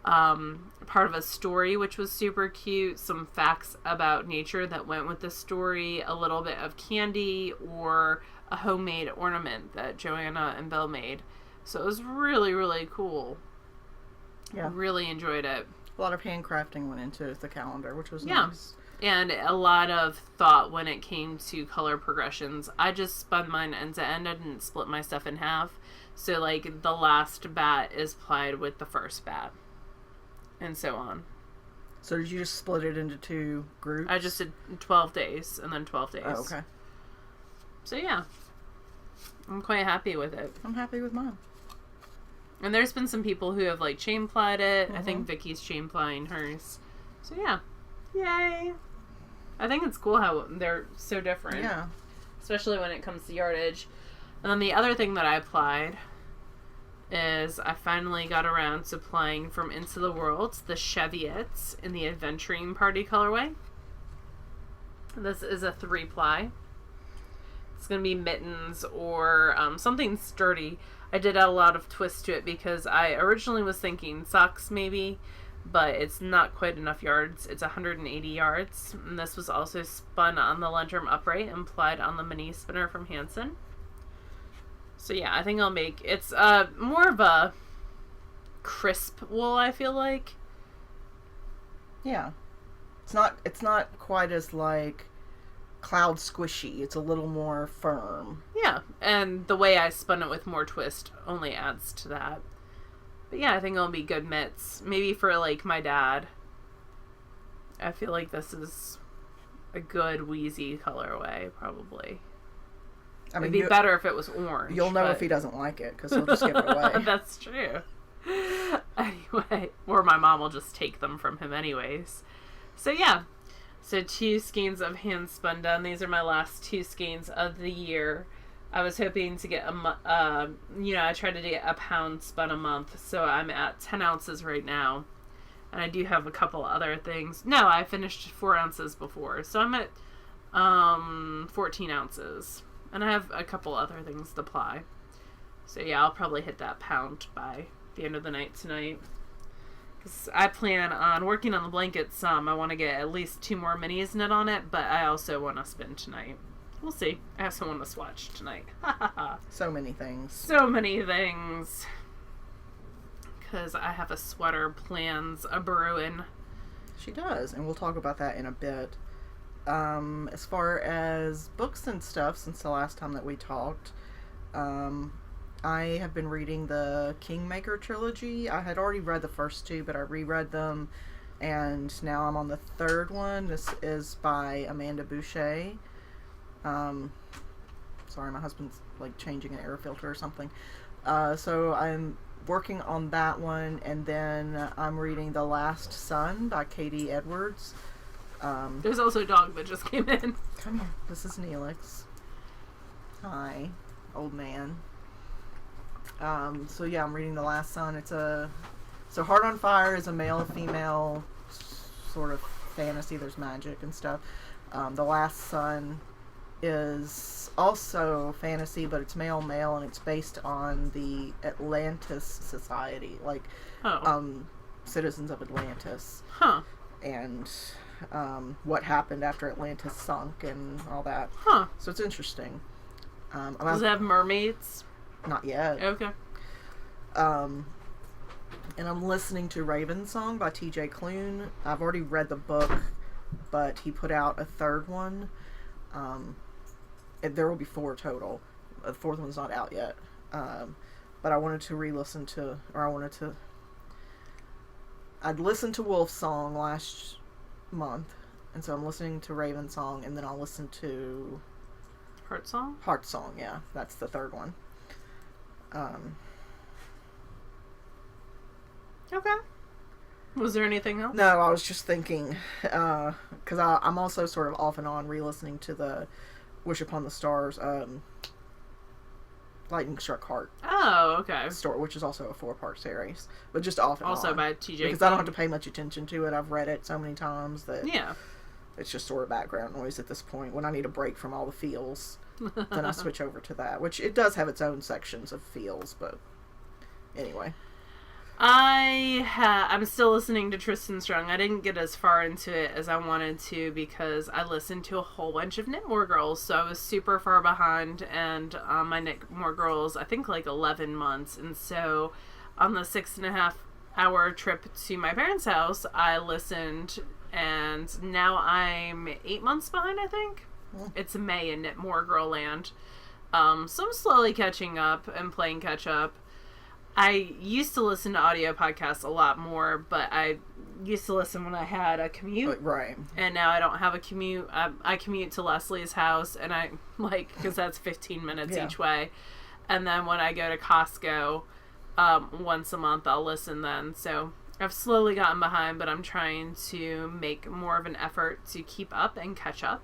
part of a story, which was super cute, some facts about nature that went with the story, a little bit of candy, or a homemade ornament that Joanna and Bill made. So it was really, really cool. Yeah. Really enjoyed it. A lot of handcrafting went into the calendar, which was nice. And a lot of thought when it came to color progressions. I just spun mine end to end. I didn't split my stuff in half. So, like, the last bat is plied with the first bat. And so on. So, did you just split it into 2 groups? I just did 12 days and then 12 days. Oh, okay. So, yeah. I'm quite happy with it. I'm happy with mine. And there's been some people who have, like, chain plied it. Mm-hmm. I think Vicky's chain plying hers. So, yeah. Yay! I think it's cool how they're so different. Yeah. Especially when it comes to yardage. And then the other thing that I applied is I finally got around to applying from Into the World the Cheviots in the Adventuring Party colorway. This is a 3-ply. It's going to be mittens or something sturdy. I did add a lot of twist to it because I originally was thinking socks maybe, but it's not quite enough yards. It's 180 yards. And this was also spun on the Lenderum upright and plied on the mini spinner from Hanson. So yeah, I think I'll make, it's more of a crisp wool, I feel like. Yeah. It's not quite as like cloud squishy. It's a little more firm. Yeah, and the way I spun it with more twist only adds to that. But yeah, I think it'll be good mitts. Maybe for like my dad. I feel like this is a good wheezy colorway, probably. I mean, it'd be better if it was orange. You'll know if he doesn't like it, because he'll just give it away. That's true. Anyway, or my mom will just take them from him anyways. So yeah. So 2 skeins of hand spun done. These are my last 2 skeins of the year. I was hoping to get I tried to get a pound spun a month, so I'm at 10 ounces right now. And I do have a couple other things. No, I finished 4 ounces before, so I'm at 14 ounces. And I have a couple other things to apply. So yeah, I'll probably hit that pound by the end of the night tonight. Because I plan on working on the blanket some. I want to get at least 2 more minis knit on it, but I also want to spin tonight. We'll see. I also want to swatch tonight. So many things. So many things. Because I have a sweater plans a brewing. She does, and we'll talk about that in a bit. As far as books and stuff, since the last time that we talked, I have been reading the Kingmaker trilogy. I had already read the first 2, but I reread them, and now I'm on the 3rd one. This is by Amanda Boucher. Sorry, my husband's like changing an air filter or something. So I'm working on that one, and then I'm reading The Last Sun by Katie Edwards. There's also a dog that just came in. Come here. This is Neelix. Hi, old man. So yeah, I'm reading The Last Sun. So Heart on Fire is a male-female sort of fantasy. There's magic and stuff. The Last Sun is also fantasy, but it's male, and it's based on the Atlantis Society, like citizens of Atlantis. Huh. And what happened after Atlantis sunk and all that. Huh. So it's interesting. Does it have mermaids? Not yet. Okay. And I'm listening to Raven Song by TJ Klune. I've already read the book, but he put out a 3rd one. There will be 4 total. The 4th one's not out yet. But I wanted to re-listen to, I'd listened to Wolf Song last month, and so I'm listening to Raven Song, and then I'll listen to Heart Song? Heart Song, yeah. That's the 3rd one. Okay. Was there anything else? No, I was just thinking, because I'm also sort of off and on re-listening to the Wish Upon the Stars, Lightning Struck Heart. Oh, okay. Story, which is also a 4-part series, but just off and also on. by TJ. Because I don't have to pay much attention to it. I've read it so many times that it's just sort of background noise at this point. When I need a break from all the feels, then I switch over to that, which it does have its own sections of feels, but anyway. I'm still listening to Tristan Strong. I didn't get as far into it as I wanted to because I listened to a whole bunch of Knit More Girls, so I was super far behind, and my Knit More Girls, I think like 11 months, and so on the 6.5 hour trip to my parents' house, I listened, and now I'm 8 months behind, I think. It's May in Knit More Girl land. So I'm slowly catching up and playing catch up. I used to listen to audio podcasts a lot more, but I used to listen when I had a commute. Right. And now I don't have a commute. I commute to Leslie's house, and I, like, because that's 15 minutes each way. And then when I go to Costco once a month, I'll listen then. So I've slowly gotten behind, but I'm trying to make more of an effort to keep up and catch up.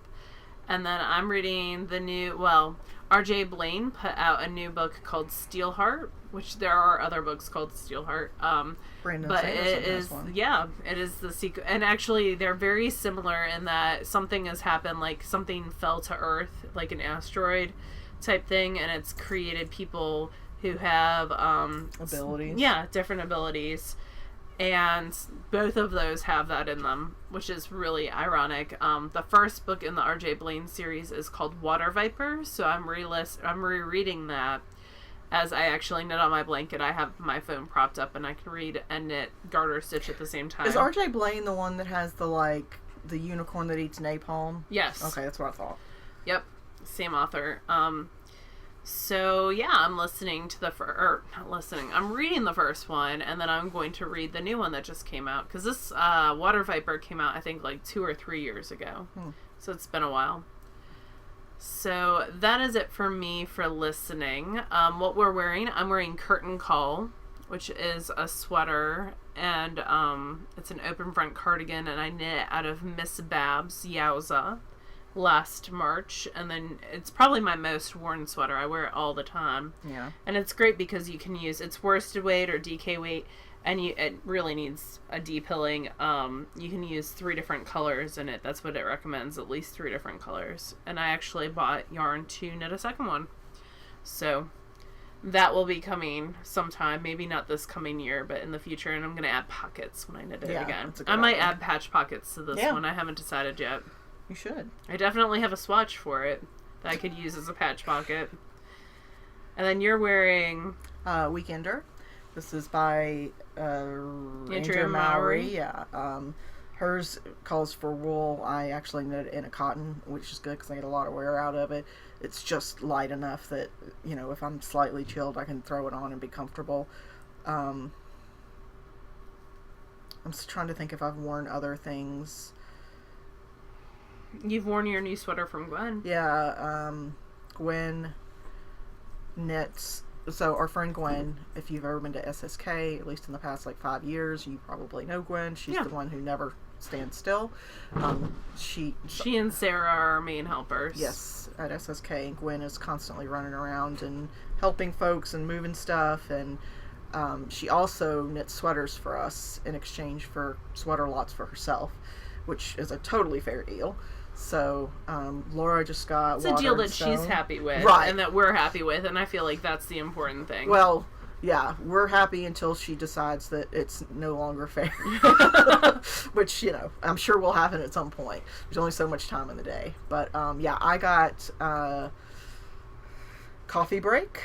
And then I'm reading the new, R.J. Blaine put out a new book called Steelheart, which there are other books called Steelheart. But it is, it is the sequel. And actually, they're very similar in that something has happened, like something fell to Earth, like an asteroid type thing, and it's created people who have abilities. Different abilities. And both of those have that in them, which is really ironic. The first book in the R.J. Blaine series is called Water Viper, so I'm rereading that. as I actually knit on my blanket, I have my phone propped up and I can read and knit garter stitch at the same time. Is RJ Blaine the one that has the unicorn that eats napalm? Yes. Okay, that's what I thought. Yep, same author. So yeah, I'm listening to I'm reading the first one, and then I'm going to read the new one that just came out, because this Water Viper came out I think like 2 or 3 years ago. So it's been a while. So that is it for me for listening. What we're wearing, I'm wearing Curtain Call, which is a sweater, and it's an open front cardigan, and I knit it out of Miss Babs Yowza last March, and then it's probably my most worn sweater. I wear it all the time. Yeah. And it's great because you can use it's worsted weight or DK weight, and it really needs a de-pilling. You can use 3 different colors in it. That's what it recommends, at least 3 different colors. And I actually bought yarn to knit a second one. So that will be coming sometime, maybe not this coming year, but in the future. And I'm going to add pockets when I knit it again. I might add patch pockets to this one. I haven't decided yet. You should. I definitely have a swatch for it that I could use as a patch pocket. And then you're wearing Weekender. This is by Andrea Mowry. Yeah. Hers calls for wool. I actually knit it in a cotton, which is good because I get a lot of wear out of it. It's just light enough that, if I'm slightly chilled, I can throw it on and be comfortable. I'm just trying to think if I've worn other things. You've worn your new sweater from Gwen. Yeah, Gwen knits. So our friend Gwen, if you've ever been to SSK, at least in the past 5 years, you probably know Gwen. She's the one who never stands still. She and Sarah are our main helpers. Yes, at SSK, and Gwen is constantly running around and helping folks and moving stuff, and she also knits sweaters for us in exchange for sweater lots for herself, which is a totally fair deal. So Laura just got it's a deal that she's happy with, right, and that we're happy with, and I feel like that's the important thing. Well, yeah, we're happy until she decides that it's no longer fair, which I'm sure will happen at some point. There's only so much time in the day, but yeah, I got Coffee Break.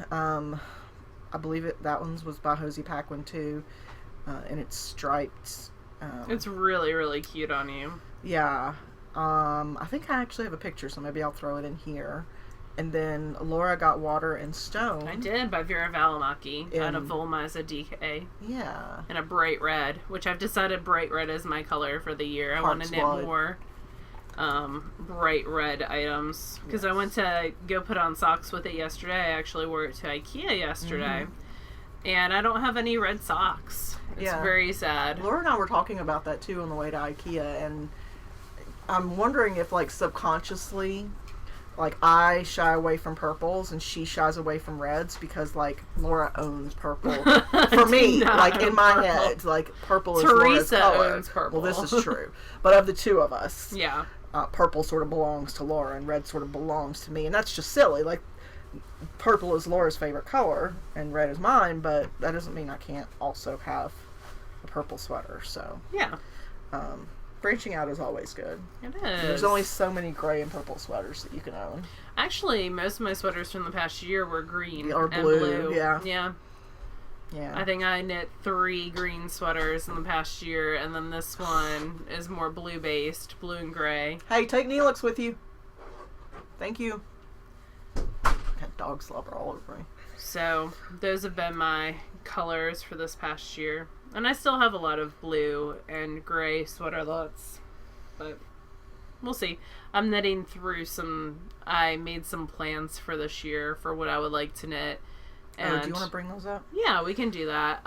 I believe that one's was by Hosey Paquin too, and it's striped. It's really, really cute on you. Yeah. I think I actually have a picture, so maybe I'll throw it in here. And then Laura got Water and Stone. I did, by Vera Valimaki, out of Volmaza DK. Yeah. In a bright red, which I've decided bright red is my color for the year. I want to knit more bright red items. Because I went to go put on socks with it yesterday. I actually wore it to IKEA yesterday. And I don't have any red socks. It's very sad. Laura and I were talking about that too on the way to IKEA, and I'm wondering if subconsciously I shy away from purples and she shies away from reds because Laura owns purple. For me, in my head, purple is Laura's color. Owns purple. Well, this is true. But of the two of us, yeah, purple sort of belongs to Laura and red sort of belongs to me, and that's just silly. Purple is Laura's favorite color and red is mine, but that doesn't mean I can't also have a purple sweater. So yeah, branching out is always good. It is. There's only so many gray and purple sweaters that you can own. Actually, most of my sweaters from the past year were green or blue. Yeah. I think I knit 3 green sweaters in the past year, and then this one is more blue based, blue and gray. Hey, take Neelix with you. Thank you. Got dog slobber all over me. So those have been my colors for this past year. And I still have a lot of blue and gray sweater lots, but we'll see. I'm knitting through I made some plans for this year for what I would like to knit. And do you want to bring those up? Yeah, we can do that.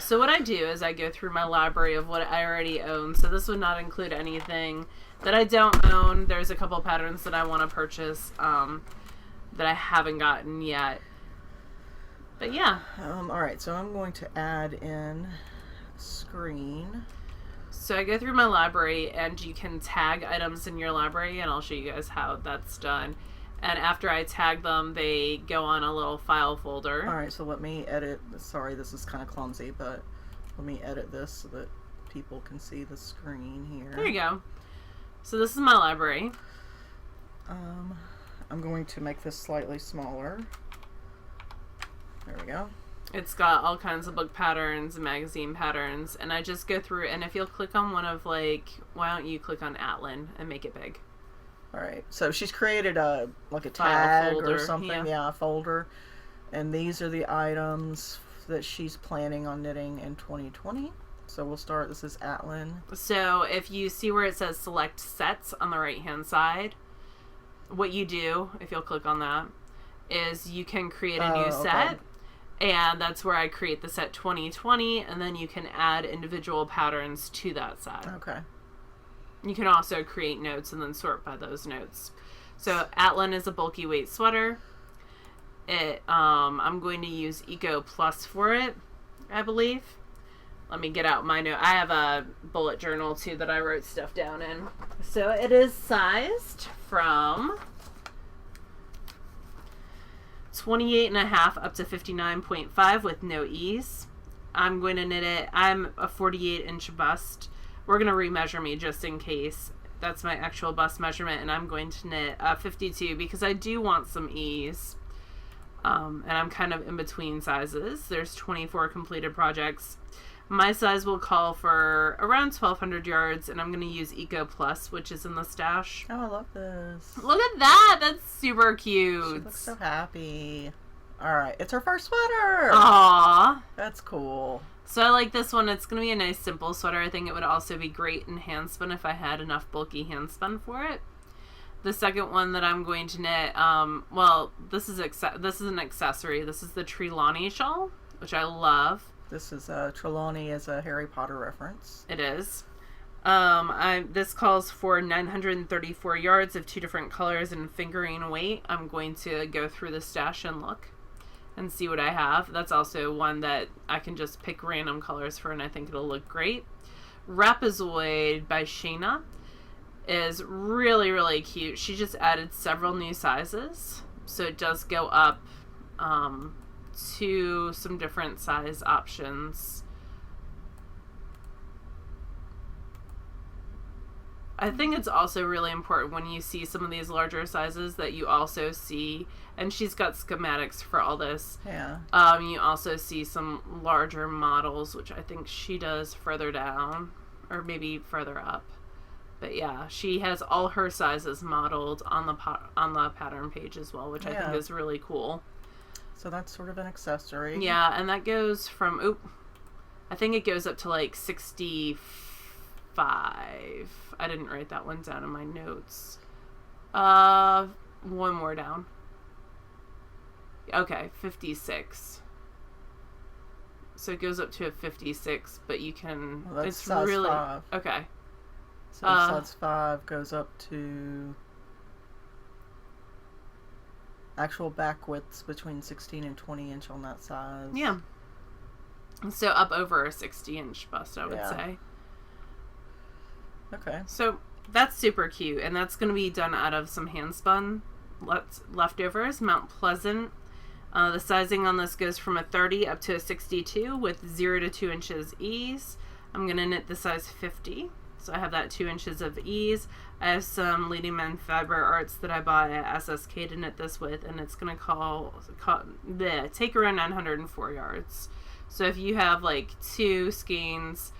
So what I do is I go through my library of what I already own. So this would not include anything that I don't own. There's a couple patterns that I want to purchase that I haven't gotten yet. But yeah. Alright, so I'm going to add in screen. So I go through my library, and you can tag items in your library, and I'll show you guys how that's done. And after I tag them, they go on a little file folder. Alright, so let me edit. Sorry, this is kind of clumsy, but let me edit this so that people can see the screen here. There you go. So this is my library. I'm going to make this slightly smaller. There we go. It's got all kinds of book patterns and magazine patterns, and I just go through, and if you'll click on one of, like, why don't you click on Atlin and make it big? All right. So she's created a tag folder, or something. Yeah, a folder. And these are the items that she's planning on knitting in 2020. So we'll start. This is Atlin. So if you see where it says select sets on the right-hand side, what you do, if you'll click on that, is you can create a new set. And that's where I create the set 2020, and then you can add individual patterns to that set. Okay. You can also create notes and then sort by those notes. So Atlin is a bulky weight sweater. I'm going to use Eco Plus for it, I believe. Let me get out my note. I have a bullet journal too that I wrote stuff down in. So it is sized from 28.5 up to 59.5 with no ease. I'm going to knit it. I'm a 48-inch bust. We're going to remeasure me just in case. That's my actual bust measurement, and I'm going to knit 52 because I do want some ease. And I'm kind of in between sizes. There's 24 completed projects. My size will call for around 1,200 yards, and I'm going to use Eco Plus, which is in the stash. Oh, I love this. Look at that! That's super cute. She looks so happy. All right, it's her first sweater. Aww. That's cool. So I like this one. It's going to be a nice, simple sweater. I think it would also be great in handspun if I had enough bulky handspun for it. The second one that I'm going to knit, well, this is an accessory. This is the Trelawney shawl, which I love. This is Trelawney is a Harry Potter reference. It is. This calls for 934 yards of 2 different colors and fingering weight. I'm going to go through the stash and look and see what I have. That's also one that I can just pick random colors for, and I think it'll look great. Rapazoid by Shayna is really, really cute. She just added several new sizes, so it does go up to some different size options. I think it's also really important when you see some of these larger sizes that you also see, and she's got schematics for all this. Yeah. You also see some larger models, which I think she does further down, or maybe further up. But yeah, she has all her sizes modeled on the pattern page as well, which I think is really cool. So that's sort of an accessory. Yeah, and that goes from, I think it goes up to like 65. I didn't write that one down in my notes. One more down. Okay, 56. So it goes up to a 56, but you can, well, that's it's size really, 5. Okay. So size 5 goes up to actual back widths between 16 and 20 inch on that size. Yeah. So up over a 60-inch bust, I would say. Okay. So that's super cute, and that's going to be done out of some handspun leftovers, Mount Pleasant. The sizing on this goes from a 30 up to a 62 with 0 to 2 inches ease. I'm going to knit the size 50. So I have that 2 inches of ease. I have some Leading Men Fabric Arts that I bought at SSK to knit this with, and it's going to take around 904 yards. So if you have like 2 skeins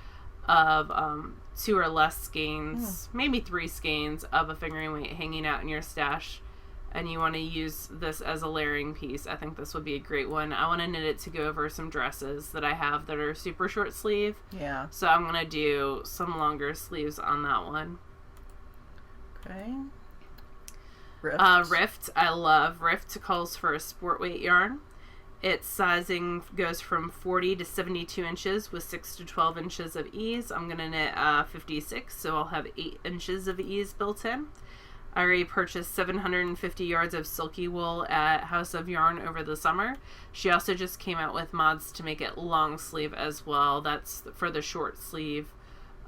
of 2 or less skeins, maybe 3 skeins of a fingering weight hanging out in your stash, and you want to use this as a layering piece, I think this would be a great one. I want to knit it to go over some dresses that I have that are super short sleeve. Yeah. So I'm going to do some longer sleeves on that one. Okay. Rift. Rift, I love. Rift calls for a sport weight yarn. Its sizing goes from 40 to 72 inches with 6 to 12 inches of ease. I'm going to knit 56, so I'll have 8 inches of ease built in. I already purchased 750 yards of silky wool at House of Yarn over the summer. She also just came out with mods to make it long sleeve as well. That's for the short sleeve,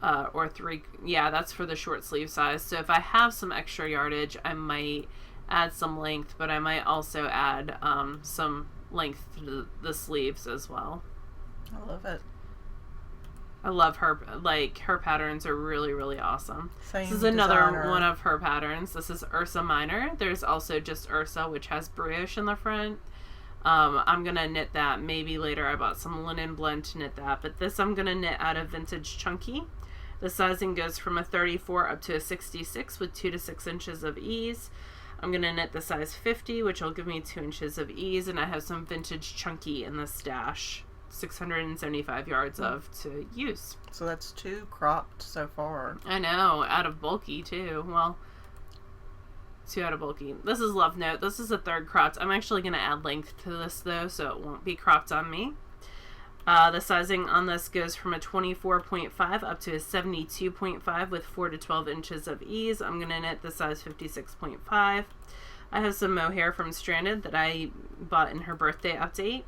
that's for the short sleeve size. So if I have some extra yardage, I might add some length, but I might also add some length to the sleeves as well. I love it. I love her, her patterns are really, really awesome. Same this is another designer. one of her patterns. This is Ursa Minor. There's also just Ursa, which has brioche in the front. I'm going to knit that. Maybe later I bought some linen blend to knit that. But this I'm going to knit out of Vintage Chunky. The sizing goes from a 34 up to a 66 with 2 to 6 inches of ease. I'm going to knit the size 50, which will give me 2 inches of ease. And I have some Vintage Chunky in the stash. 675 yards of to use. So that's 2 cropped so far. I know. Out of bulky, too. Well... 2 out of bulky. This is Love Note. This is a 3rd cropped. I'm actually going to add length to this though, so it won't be cropped on me. The sizing on this goes from a 24.5 up to a 72.5 with 4 to 12 inches of ease. I'm going to knit the size 56.5. I have some mohair from Stranded that I bought in her birthday update.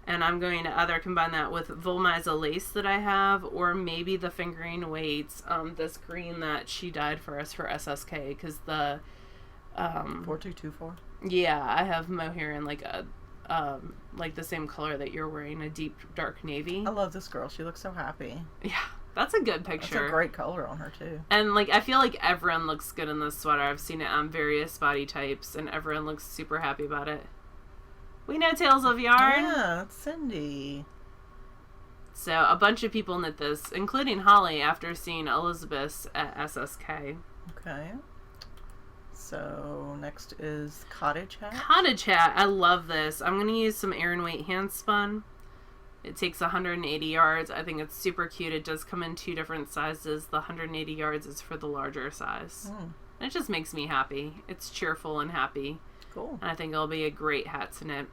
And I'm going to either combine that with Volmiza lace that I have, or maybe the Fingering Weights, this green that she dyed for us for SSK, because the 4224. Yeah, I have mohair in like a like the same color that you're wearing, a deep dark navy. I love this girl. She looks so happy. Yeah, that's a good picture. That's a great color on her too. And like I feel like everyone looks good in this sweater. I've seen it on various body types, and everyone looks super happy about it. We know Tales of Yarn. Yeah, that's Cindy. So a bunch of people knit this, including Holly, after seeing Elizabeth's at SSK. Okay. So next is Cottage Hat. Cottage Hat. I love this. I'm going to use some Aran Weight hand spun. It takes 180 yards. I think it's super cute. It does come in 2 different sizes. The 180 yards is for the larger size. And it just makes me happy. It's cheerful and happy. Cool. And I think it'll be a great hat to knit.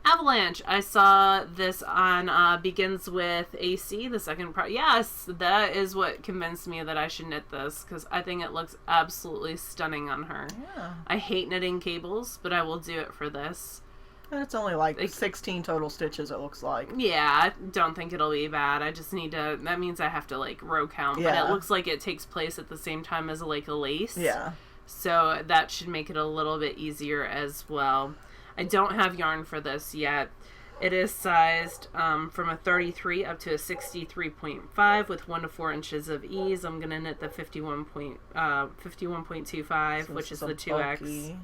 Avalanche. I saw this on Begins with AC, the second part. Yes, that is what convinced me that I should knit this, because I think it looks absolutely stunning on her. Yeah. I hate knitting cables, but I will do it for this. And it's only like 16 total stitches, it looks like. Yeah, I don't think it'll be bad. I just need to, that means I have to like row count, but it looks like it takes place at the same time as like a lace. Yeah. So that should make it a little bit easier as well. I don't have yarn for this yet. It is sized from a 33 up to a 63.5 with 1 to 4 inches of ease. I'm going to knit the 51.25, So which is a the 2X. bulky.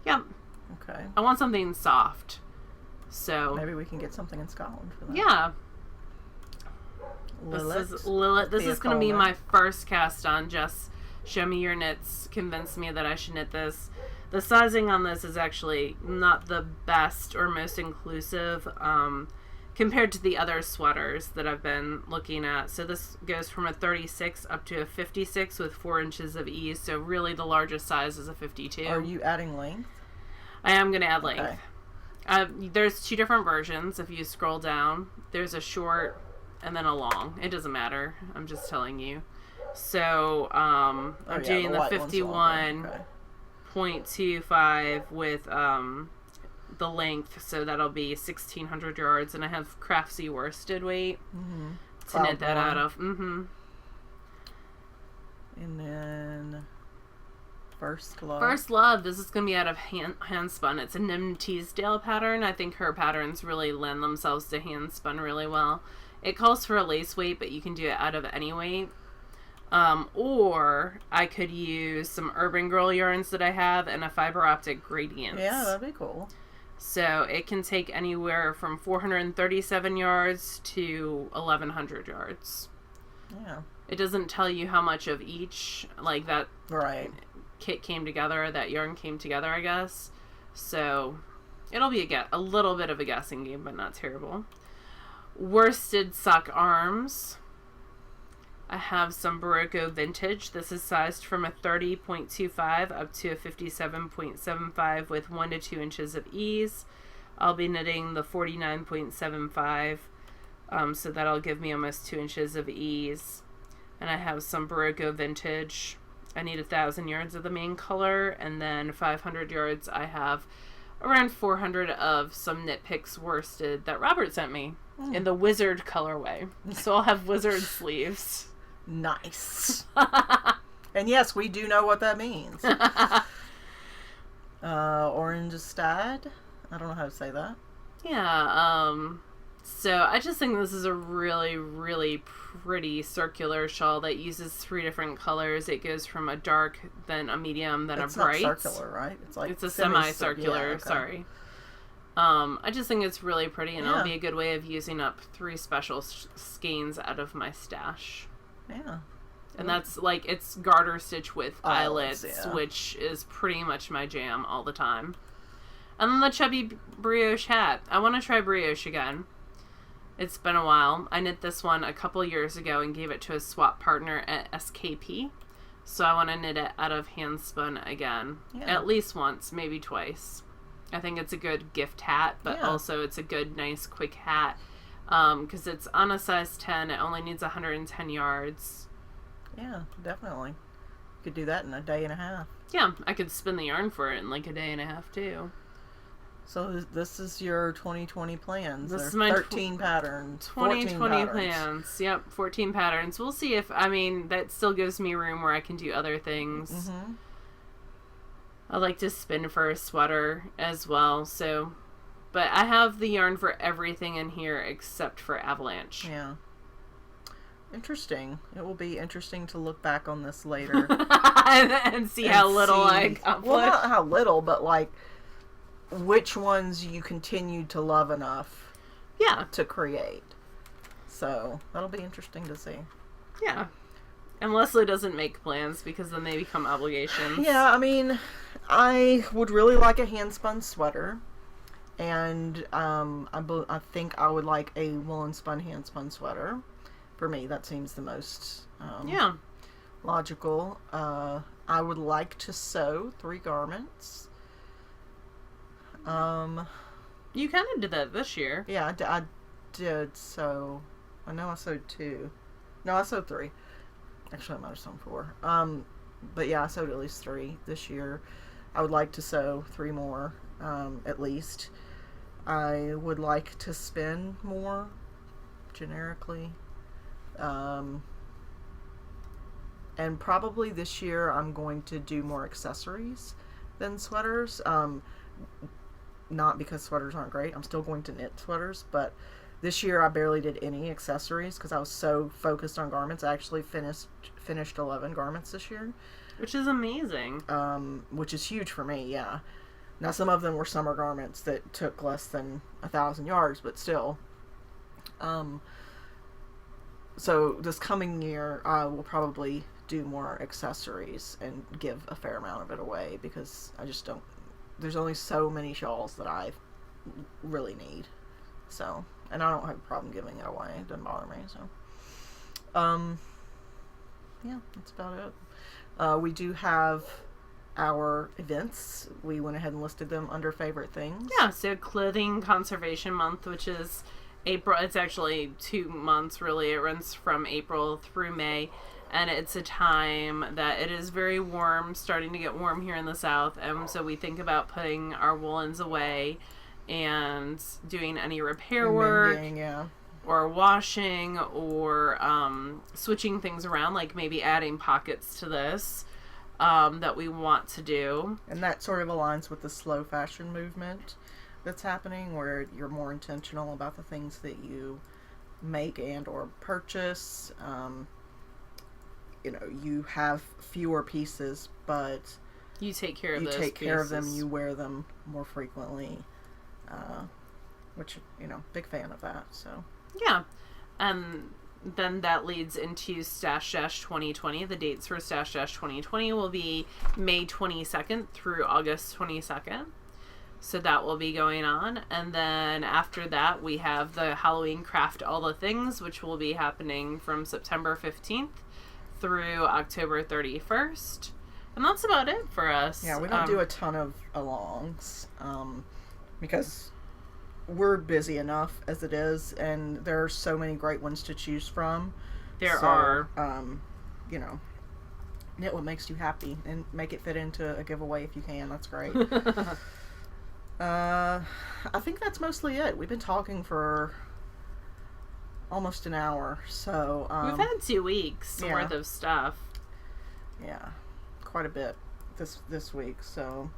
Yep. Okay. I want something soft. So maybe we can get something in Scotland for that. yeah. Lilith. This is Lilith. This is going to be my first cast on. Just show me your knits. Convince me that I should knit this. The sizing on this is actually not the best or most inclusive compared to the other sweaters that I've been looking at. So this goes from a 36 up to a 56 with 4 inches of ease. So really the largest size is a 52. Are you adding length? I am going to add length. Okay. There's 2 different versions. If you scroll down, there's a short and then a long. It doesn't matter. I'm just telling you. So I'm doing the 51.25 with the length, so that'll be 1,600 yards, and I have Craftsy worsted weight to knit that out of. And then First Love. First Love. This is going to be out of hand spun. It's a Nim Teasdale pattern. I think her patterns really lend themselves to hand spun really well. It calls for a lace weight, but you can do it out of any weight. Or I could use some Urban Girl yarns that I have and a fiber optic gradients. Yeah, that'd be cool. So it can take anywhere from 437 yards to 1,100 yards. Yeah. It doesn't tell you how much of each, like that kit came together, that yarn came together, I guess. So it'll be a little bit of a guessing game, but not terrible. Worsted sock arms. I have some Barocco Vintage. This is sized from a 30.25 up to a 57.75 with 1 to 2 inches of ease. I'll be knitting the 49.75, so that'll give me almost 2 inches of ease. And I have some Barocco Vintage. I need 1,000 yards of the main color, and then 500 yards. I have around 400 of some Knit Picks worsted that Robert sent me in the wizard colorway. So I'll have wizard sleeves. Nice. And yes, we do know what that means. Orange Stad. I don't know how to say that. Yeah, so I just think this is a really, really pretty circular shawl that uses 3 different colors. It goes from a dark, then a medium, then a bright. It's not circular, right? It's like it's a semicircular, okay. sorry. I just think it's really pretty, and Yeah. it'll be a good way of using up 3 special skeins out of my stash. Yeah. And that's like, it's garter stitch with eyelets, yeah. which is pretty much my jam all the time. And then the chubby brioche hat. I want to try brioche again. It's been a while. I knit this one a couple years ago and gave it to a swap partner at SKP. So I want to knit it out of hand spun again. Yeah. At least once, maybe twice. I think it's a good gift hat, but also it's a good, nice, quick hat. Because it's on a size 10. It only needs 110 yards. Yeah, definitely. You could do that in a day and a half. Yeah, I could spin the yarn for it in like a day and a half, too. So this is your 2020 plans. This is my 13 patterns. 2020 plans. Yep, 14 patterns. We'll see if, that still gives me room where I can do other things. Mm-hmm. I like to spin for a sweater as well, so... But I have the yarn for everything in here except for Avalanche. Yeah. Interesting. It will be interesting to look back on this later. and see how little I accomplished. Well, not how little, but like which ones you continued to love enough to create. So that'll be interesting to see. Yeah. And Leslie doesn't make plans because then they become obligations. Yeah, I would really like a hand-spun sweater. And I think I would like a woolen spun hand-spun sweater. For me, that seems the most logical. I would like to sew 3 garments. You kind of did that this year. Yeah, I did sew. I know I sewed 2. No, I sewed 3. Actually, I might have sewn 4. But yeah, I sewed at least 3 this year. I would like to sew 3 more, at least. I would like to spin more, generically. And probably this year I'm going to do more accessories than sweaters. Not because sweaters aren't great. I'm still going to knit sweaters, but this year I barely did any accessories because I was so focused on garments. I actually finished 11 garments this year. Which is amazing. Which is huge for me, yeah. Now some of them were summer garments that took less than 1,000 yards, but still. So this coming year I will probably do more accessories and give a fair amount of it away because I just don't. There's only so many shawls that I really need. So, and I don't have a problem giving it away. It doesn't bother me. So, yeah, that's about it. We do have our events. We went ahead and listed them under favorite things. Yeah, so Clothing Conservation Month, which is April. It's actually 2 months, really. It runs from April through May. And it's a time that it is very warm, starting to get warm here in the South. And so we think about putting our woolens away and doing any repair work. Mending, yeah. Or washing or switching things around, like maybe adding pockets to this that we want to do. And that sort of aligns with the slow fashion movement that's happening, where you're more intentional about the things that you make and or purchase. You have fewer pieces, but you take care of them, you wear them more frequently, which, big fan of that. So yeah. And then that leads into Stash Dash 2020. The dates for Stash Dash 2020 will be May 22nd through August 22nd. So that will be going on. And then after that, we have the Halloween Craft All the Things, which will be happening from September 15th through October 31st. And that's about it for us. Yeah, we don't do a ton of alongs because we're busy enough as it is, and there are so many great ones to choose from. There are. Knit what makes you happy and make it fit into a giveaway if you can. That's great. I think that's mostly it. We've been talking for almost an hour, so we've had 2 weeks worth of stuff. Yeah, quite a bit this week. So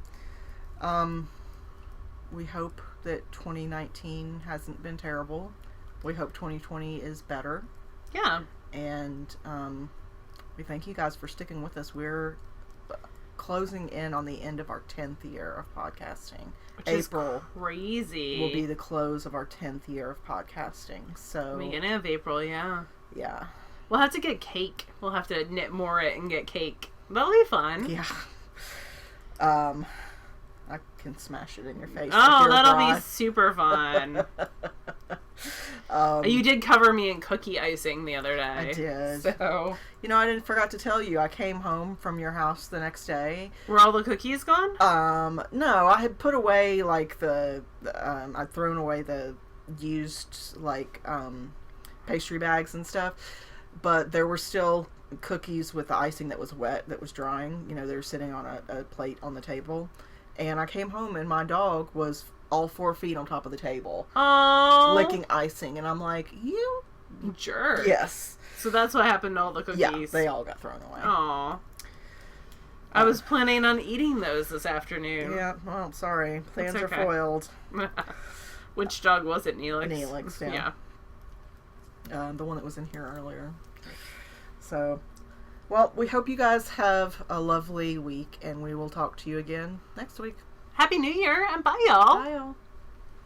we hope that 2019 hasn't been terrible. We hope 2020 is better. Yeah. And we thank you guys for sticking with us. We're closing in on the end of our 10th year of podcasting. Which April is crazy. will be the close of our 10th year of podcasting. So beginning of April, yeah. Yeah. We'll have to get cake. We'll have to knit more it and get cake. That'll be fun. Yeah. I can smash it in your face. Oh, that'll be super fun. You did cover me in cookie icing the other day. I did. So, I forgot to tell you. I came home from your house the next day. Were all the cookies gone? No, I had put away I'd thrown away the used pastry bags and stuff, but there were still cookies with the icing that was wet, that was drying. They were sitting on a plate on the table. And I came home and my dog was all 4 feet on top of the table. Oh. Licking icing. And I'm like, you jerk. Yes. So that's what happened to all the cookies. Yeah, they all got thrown away. Aw. I was planning on eating those this afternoon. Yeah, well, sorry. Plans okay. are foiled. Which dog was it, Neelix? Neelix, yeah. The one that was in here earlier. So, well, we hope you guys have a lovely week, and we will talk to you again next week. Happy New Year, and bye, y'all. Bye, y'all.